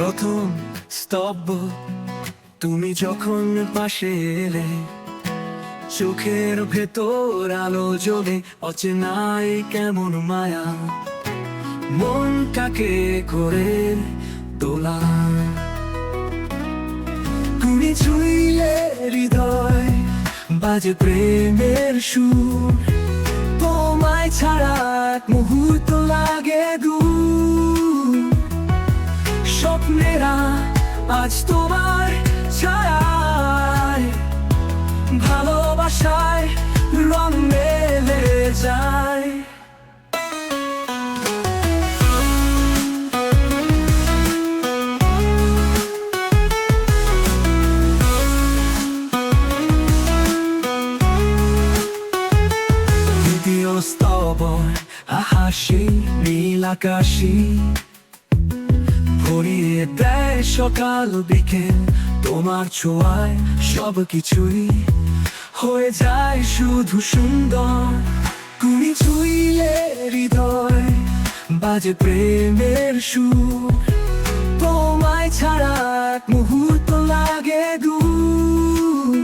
প্রথম স্তব্ধ তুমি যখন পাশে এলে, চোখের ভেতর আলো জ্বলে, অচেনাই কেমন মায়া মনটাকে করে তোলা। তুমি ছুঁইলে হৃদয়, বাজে প্রেমের সুর, তোমায় ছাড়া এক মুহূর্ত লাগে দূর। স্বপ্নেরা আজ তোমার ছায়ায়, ভালোবাসায় রং মেলে যায়। দ্বিতীয় স্তবর হাসি নীল আকাশী, ভরিয়ে দেয় সকাল বিকেল তোমার ছোঁয়ায়। সব কিছুই হয়ে যায় শুধু সুন্দর। তুমি ছুঁইলে হৃদয়, বাজে প্রেমের সুর, তোমায় ছাড়া এক মুহূর্ত লাগে দূর।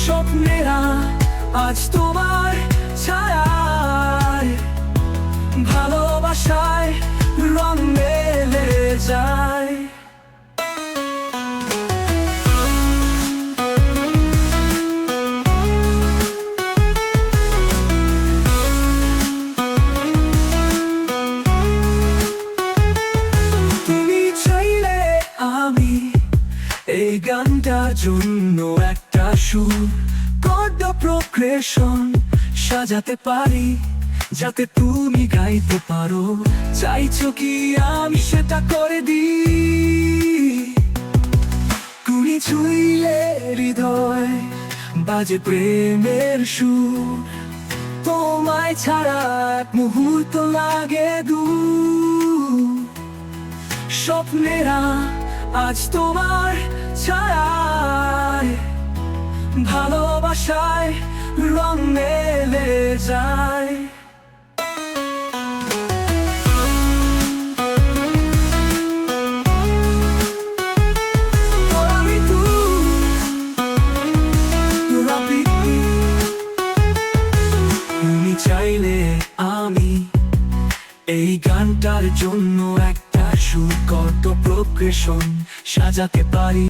স্বপ্নেরা আজ তোমার ছায়ায়, ভালোবাসায় রং মেলে যায়। তুমি চাইলে আমি এই গানটার জন্য একটা সুর, কর্ড প্রোগ্রেশন সাজাতে পারি, যাতে তুমি গাইতে পারো। চাইছো কি আমি সেটা করে দিই? তুমি ছুঁইলে হৃদয়, বাজে প্রেমের সুর, তোমায় ছাড়া এক মুহূর্ত লাগে দূর। স্বপ্নেরা আজ তোমার ছায়ায়, ভালোবাসায় রং মেলে যায়। তুমি চাইলে আমি এই গানটার জন্য একটা সুর, কর্ড প্রোগ্রেশন সাজাতে পারি।